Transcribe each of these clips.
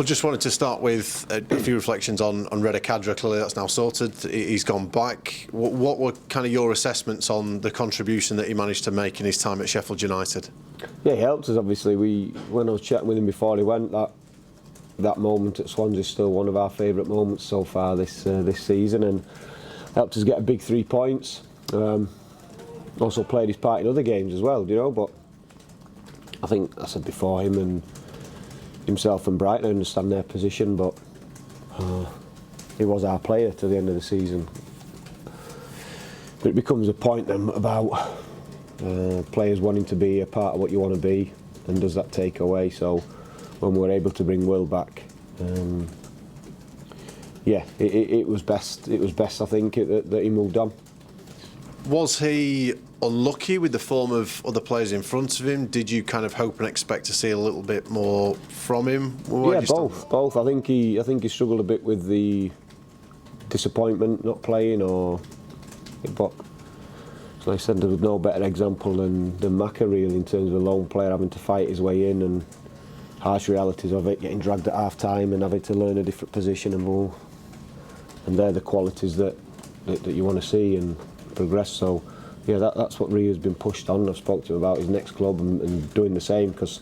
Just wanted to start with a few reflections on Reda Khadra. Clearly that's now sorted. He's gone back. What were kind of your assessments on the contribution that he managed to make in his time at Sheffield United? Yeah, he helped us obviously. When I was chatting with him before he went, that moment at Swansea is still one of our favourite moments so far this season, and helped us get a big 3 points. Also played his part in other games as well, you know. But I think I said before, himself and Brighton, I understand their position, but he was our player to the end of the season. But it becomes a point then about players wanting to be a part of what you want to be, and does that take away? So when we're able to bring Will back, it was best. It was best, I think, that he moved on. Was he unlucky with the form of other players in front of him? Did you kind of hope and expect to see a little bit more from him? Yeah, both. I think he struggled a bit with the disappointment not playing, but like I said, there was no better example than Maka really, in terms of a lone player having to fight his way in, and harsh realities of it, getting dragged at half time and having to learn a different position and more. And they're the qualities that you want to see and progress. So yeah, that's what Ria's been pushed on. I've spoken to him about his next club and doing the same, because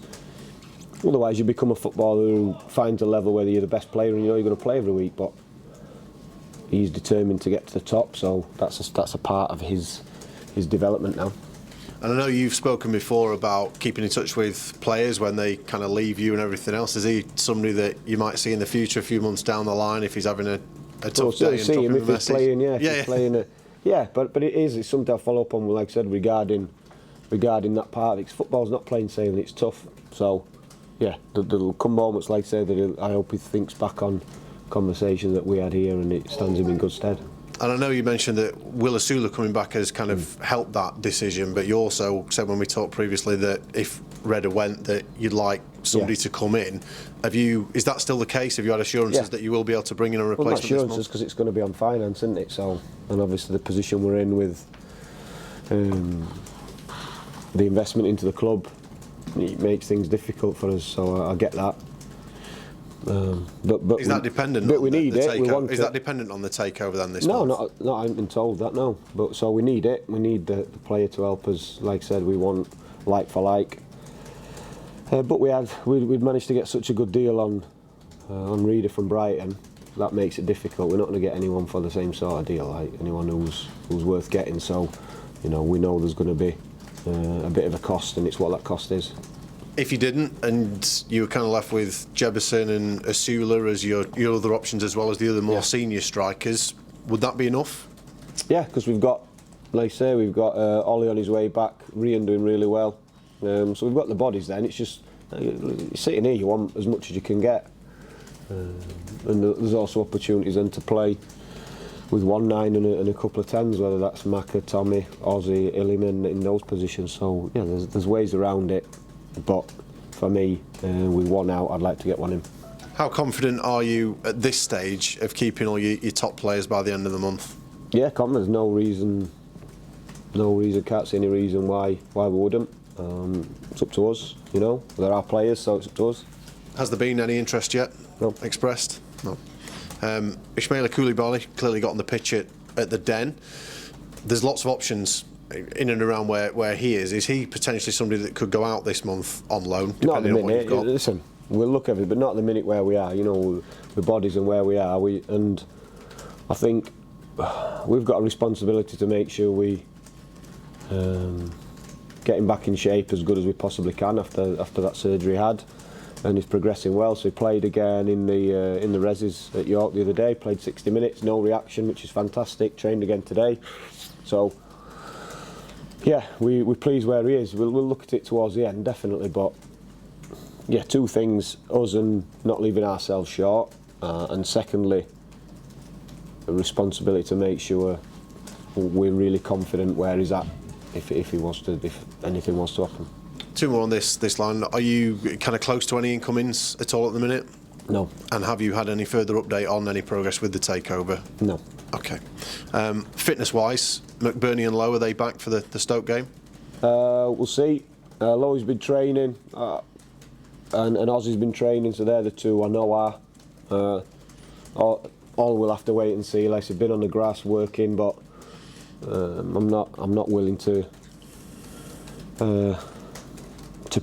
otherwise you become a footballer who finds a level where you're the best player and you know you're going to play every week. But he's determined to get to the top, so that's a part of his development now. And I know you've spoken before about keeping in touch with players when they kind of leave you and everything else. Is he somebody that you might see in the future, a few months down the line, if he's having a tough day and dropping him a message? He's playing, but it's something I follow up on, like I said, regarding that part of it. Football's not plain sailing, it's tough. So yeah, there'll come moments, like I say, that I hope he thinks back on conversations that we had here, and it stands him in good stead. And I know you mentioned that Will Asula coming back has kind of helped that decision, but you also said when we talked previously that if Reda went, that you'd like somebody to come in. Is that still the case? Have you had assurances that you will be able to bring in a replacement this month? Well, not assurances, because it's going to be on finance, isn't it? So, and obviously the position we're in with the investment into the club, it makes things difficult for us. So I get that. But is that dependent? But we need it. Is that dependent on the takeover then this month? No, I haven't been told that. No, but so we need it. We need the player to help us. Like I said, we want like for like. But we'd managed to get such a good deal on Reader from Brighton. That makes it difficult. We're not going to get anyone for the same sort of deal, like anyone who's worth getting. So, we know there's going to be a bit of a cost, and it's what that cost is. If you didn't, and you were kind of left with Jebison and Asula as your other options, as well as the other more senior strikers, would that be enough? Yeah, because we've got, like I say, we've got Ollie on his way back, Rian doing really well. So we've got the bodies then. It's just, you're sitting here, you want as much as you can get. And there's also opportunities then to play with 1-9 and a couple of 10s, whether that's Maka, Tommy, Ozzy, Illiman in those positions. So yeah, there's ways around it. But for me, with one out, I'd like to get one in. How confident are you at this stage of keeping all your top players by the end of the month? Yeah, confident. There's no reason, can't see any reason why we wouldn't. It's up to us, They're our players, so it's up to us. Has there been any interest yet? No. Expressed? No. Ismaila Koulibaly clearly got on the pitch at the Den. There's lots of options in and around where he is. Is he potentially somebody that could go out this month on loan, depending on what you've got? Listen, we'll look at it, but not at the minute where we are, with bodies and where we are. And I think we've got a responsibility to make sure we get him back in shape as good as we possibly can after that surgery he had. And he's progressing well, so he played again in the reses at York the other day, played 60 minutes, no reaction, which is fantastic, trained again today. So yeah, we're pleased where he is. We'll look at it towards the end, definitely. But yeah, two things: us and not leaving ourselves short, and secondly, a responsibility to make sure we're really confident where he's at if anything was to happen. Two more on this line. Are you kind of close to any incomings at all at the minute? No. And have you had any further update on any progress with the takeover? No. Okay. Fitness-wise, McBurney and Lowe, are they back for the Stoke game? We'll see. Lowe's been training. and Ozzy's been training, so they're the two I know are. All we'll have to wait and see. Like, he's been on the grass working, but I'm not willing to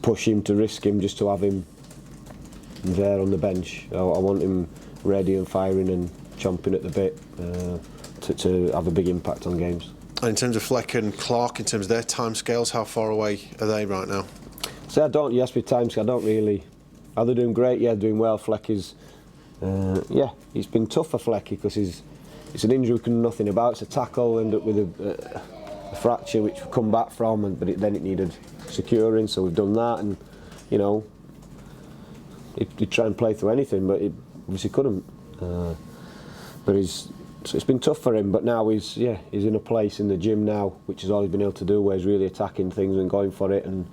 push him, to risk him, just to have him there on the bench. I want him ready and firing and chomping at the bit to have a big impact on games. And in terms of Fleck and Clark, in terms of their timescales, how far away are they right now? So you asked me timescale, I don't really. Are they doing great? Yeah, doing well. Fleck is, it's been tough for Flecky because it's an injury we can do nothing about. It's a tackle, end up with a fracture which we've come back from, but then it needed securing, so we've done that, and you know, he'd try and play through anything, but he obviously couldn't. But so it's been tough for him, but now he's in a place in the gym now, which is all he's been able to do, where he's really attacking things and going for it, and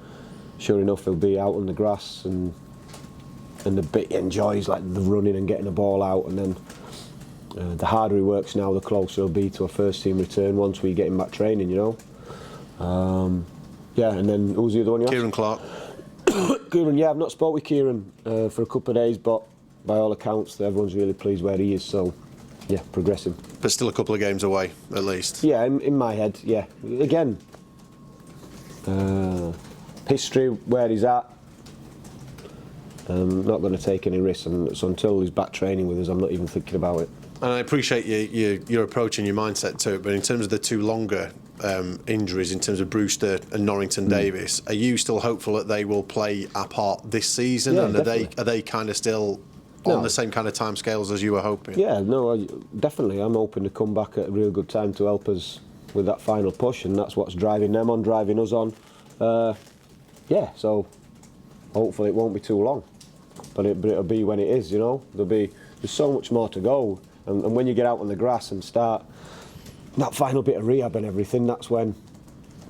sure enough he'll be out on the grass, and the bit he enjoys, like the running and getting the ball out, and then the harder he works now, the closer he'll be to a first team return once we get him back training, you know. And then who's the other one you asked? Kieran Clark. Kieran, I've not spoke with Kieran for a couple of days, but by all accounts everyone's really pleased where he is, so yeah, progressing. But still a couple of games away, at least. Yeah, in my head, yeah. Again, history, where he's at, I'm not going to take any risks, and so until he's back training with us, I'm not even thinking about it. And I appreciate your approach and your mindset to it, but in terms of the two longer injuries, in terms of Brewster and Norrington Davis, are you still hopeful that they will play a part this season? Yeah, and definitely. Are they kind of still on the same kind of timescales as you were hoping? Yeah, no, definitely. I'm hoping to come back at a real good time to help us with that final push, and that's what's driving them on, driving us on. So hopefully it won't be too long, but it'll be when it is, you know. There's so much more to go, and when you get out on the grass and start that final bit of rehab and everything, that's when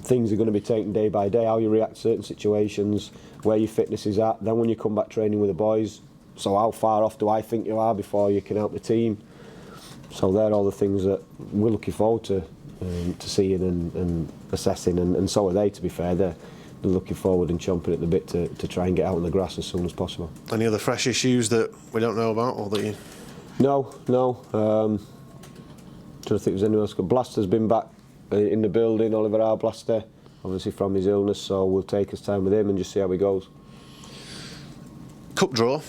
things are going to be taken day by day, how you react to certain situations, where your fitness is at. Then when you come back training with the boys, so how far off do I think you are before you can help the team? So they're all the things that we're looking forward to seeing and assessing, and so are they, to be fair. They're looking forward and chomping at the bit to try and get out on the grass as soon as possible. Any other fresh issues that we don't know about, or that you... No. Trying to think if there's anyone else. Blaster's been back in the building, Oliver Arblaster, obviously from his illness, so we'll take his time with him and just see how he goes. Cup draw,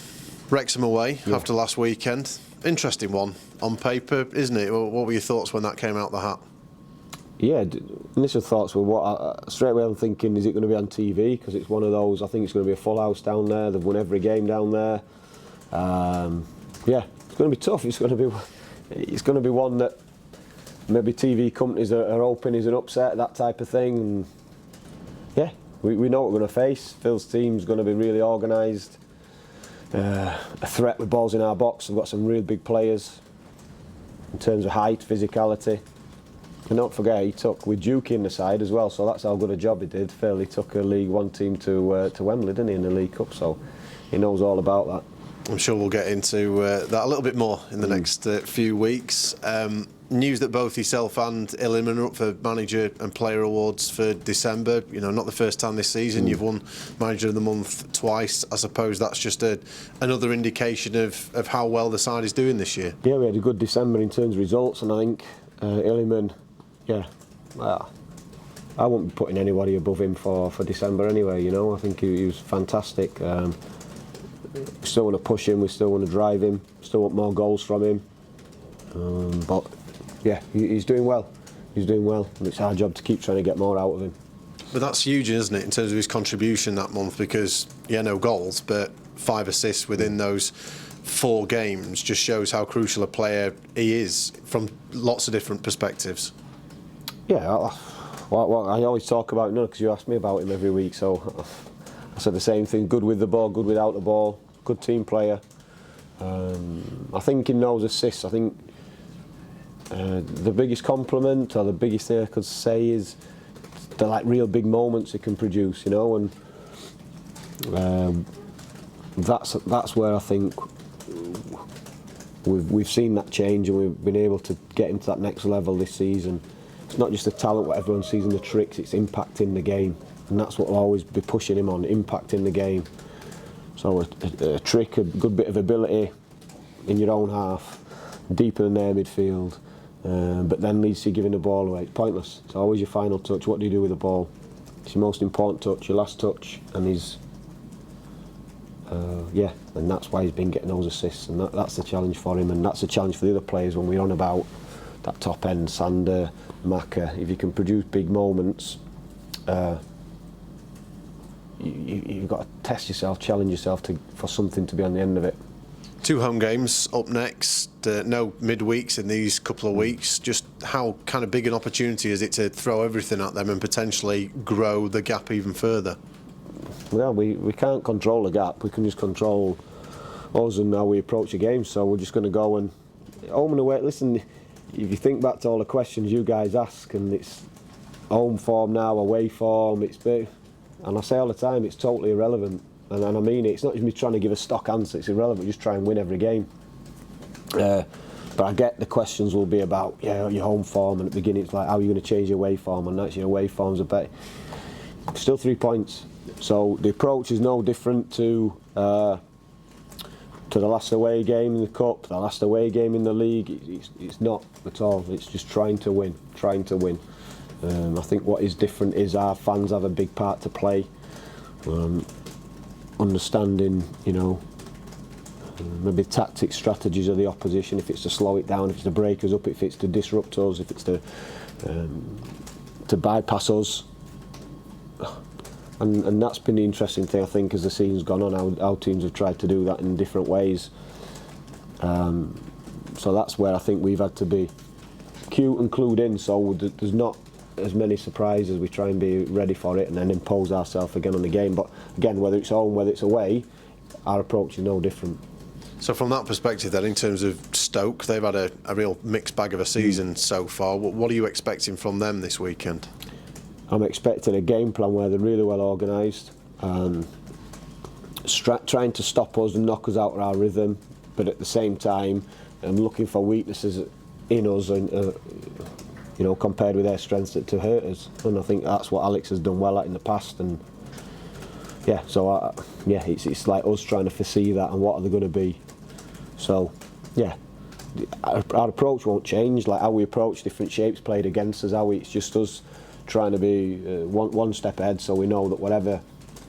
Wrexham away after last weekend. Interesting one on paper, isn't it? What were your thoughts when that came out the hat? Yeah, initial thoughts were straight away I'm thinking, is it going to be on TV? Because it's one of those, I think it's going to be a full house down there. They've won every game down there. It's going to be tough. It's going to be one that maybe TV companies are hoping is an upset, that type of thing. And yeah, we know what we're going to face. Phil's team's going to be really organised. A threat with balls in our box. We've got some real big players in terms of height, physicality. And don't forget, he took with Duke in the side as well, so that's how good a job he did. Phil, he took a League One team to Wembley, didn't he, in the League Cup, so he knows all about that. I'm sure we'll get into that a little bit more in the next few weeks. News that both yourself and Illiman are up for Manager and Player Awards for December. You know, not the first time this season. You've won Manager of the Month twice. I suppose that's just another indication of how well the side is doing this year. Yeah, we had a good December in terms of results, and I think Illiman, I won't be putting anybody above him for December anyway, you know. I think he was fantastic. We still want to push him, we still want to drive him, still want more goals from him. But yeah, he's doing well. He's doing well, and it's our job to keep trying to get more out of him. But that's huge, isn't it, in terms of his contribution that month? Because, no goals, but 5 assists within those 4 games just shows how crucial a player he is from lots of different perspectives. Yeah, I always talk about him, because you ask me about him every week, so I said the same thing. Good with the ball, good without the ball, good team player. I think in those assists, I think the biggest compliment, or the biggest thing I could say, is the real big moments he can produce, you know, and that's where I think we've seen that change, and we've been able to get into that next level this season. It's not just the talent, what everyone sees in the tricks, it's impacting the game, and that's what I'll always be pushing him on, impacting the game. So a trick, a good bit of ability in your own half, deeper in their midfield, but then leads to giving the ball away. It's pointless. It's always your final touch. What do you do with the ball? It's your most important touch, your last touch, and and that's why he's been getting those assists, and that's the challenge for him, and that's the challenge for the other players when we're on about that top end, Sander, Maka. If you can produce big moments, you've got to test yourself, challenge yourself for something to be on the end of it. 2 home games up next, no midweeks in these couple of weeks. Just how kind of big an opportunity is it to throw everything at them and potentially grow the gap even further? Well, we can't control the gap. We can just control us and how we approach a game. So we're just going to go and home and away. Listen, if you think back to all the questions you guys ask, and it's home form now, away form, and I say all the time, it's totally irrelevant. And I mean it. It's not just me trying to give a stock answer. It's irrelevant. Just try and win every game. But I get the questions will be about your home form, and at the beginning it's like, how are you going to change your away form? And that's your away form's a bit. Still 3 points. So the approach is no different to the last away game in the cup, the last away game in the league. It's not at all. It's just trying to win. I think what is different is our fans have a big part to play. Understanding, maybe tactics, strategies of the opposition. If it's to slow it down, if it's to break us up, if it's to disrupt us, if it's to bypass us. And that's been the interesting thing, I think, as the season's gone on. Our teams have tried to do that in different ways. So that's where I think we've had to be cute and clued in, so there's not as many surprises. We try and be ready for it and then impose ourselves again on the game. But again, whether it's home, whether it's away, our approach is no different. So from that perspective then, in terms of Stoke, they've had a real mixed bag of a season so far. What are you expecting from them this weekend? I'm expecting a game plan where they're really well organised, trying to stop us and knock us out of our rhythm, but at the same time, looking for weaknesses in us and compared with their strengths to hurt us. And I think that's what Alex has done well at in the past. And it's like us trying to foresee that and what are they going to be. So our approach won't change. Like how we approach different shapes played against us, it's just us trying to be one step ahead, so we know that whatever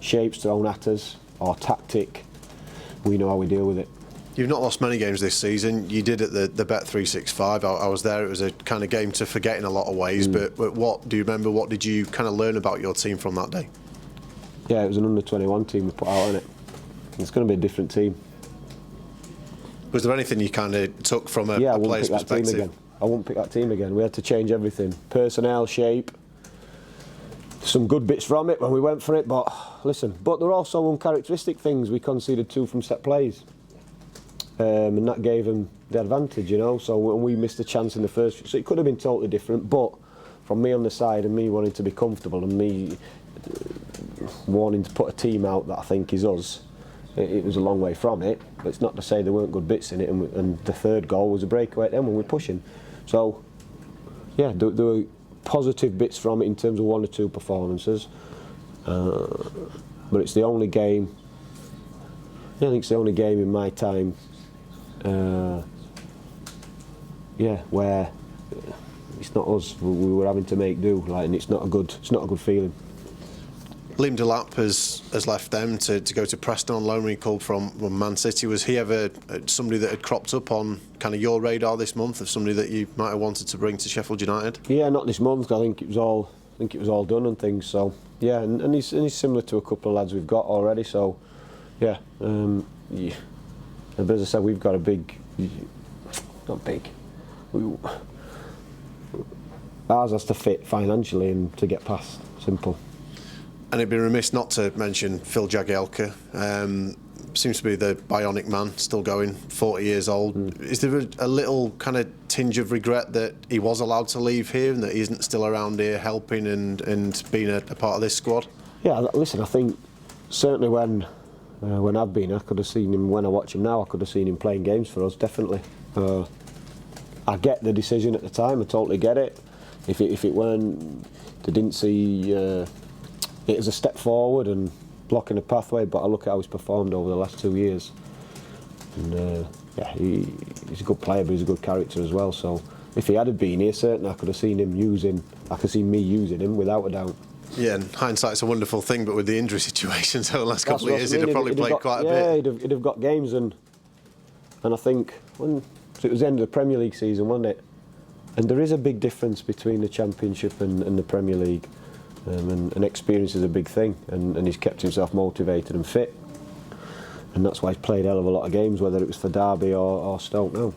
shape's thrown at us or tactic, we know how we deal with it. You've not lost many games this season. You did at the Bet365. I was there. It was a kind of game to forget in a lot of ways. But what do you remember? What did you kind of learn about your team from that day? Yeah, it was an under-21 team we put out on it. It's going to be a different team. Was there anything you kind of took from a player's perspective? I wouldn't pick that team again. We had to change everything. Personnel, shape. Some good bits from it when we went for it, but listen, there are also uncharacteristic things. We conceded 2 from set plays, and that gave them the advantage, So when we missed a chance in the first, so it could have been totally different. But from me on the side and me wanting to be comfortable and me wanting to put a team out that I think is us, it was a long way from it. But it's not to say there weren't good bits in it. And the third goal was a breakaway at them when we're pushing. So there were positive bits from it in terms of 1 or 2 performances, but it's the only game. I think it's the only game in my time, where it's not us. We were having to make do, and it's not a good feeling. Liam Delap has left them to go to Preston on loan when he called from Man City. Was he ever somebody that had cropped up on kind of your radar this month, of somebody that you might have wanted to bring to Sheffield United? Yeah, not this month. I think it was all done and things. So yeah, and he's similar to a couple of lads we've got already. So yeah. But as I said, we've got ours has to fit financially and to get past. Simple. And it'd be remiss not to mention Phil Jagielka. Seems to be the bionic man, still going, 40 years old. Is there a little kind of tinge of regret that he was allowed to leave here and that he isn't still around here helping and being a part of this squad? Yeah, listen, I think certainly when I've been, I could have seen him, when I watch him now, I could have seen him playing games for us, definitely. I get the decision at the time, I totally get it. If it weren't, they didn't see it as a step forward, and blocking a pathway, but I look at how he's performed over the last 2 years. And yeah, he's a good player, but he's a good character as well. So if he had been here, certainly I could see me using him without a doubt. Yeah, and hindsight's a wonderful thing, but with the injury situations over the last couple of years, he'd have probably played quite a bit. Yeah, he'd have got games, and I think it was the end of the Premier League season, wasn't it? And there is a big difference between the Championship and the Premier League, and experience is a big thing, and he's kept himself motivated and fit, and that's why he's played a hell of a lot of games, whether it was for Derby or Stoke now.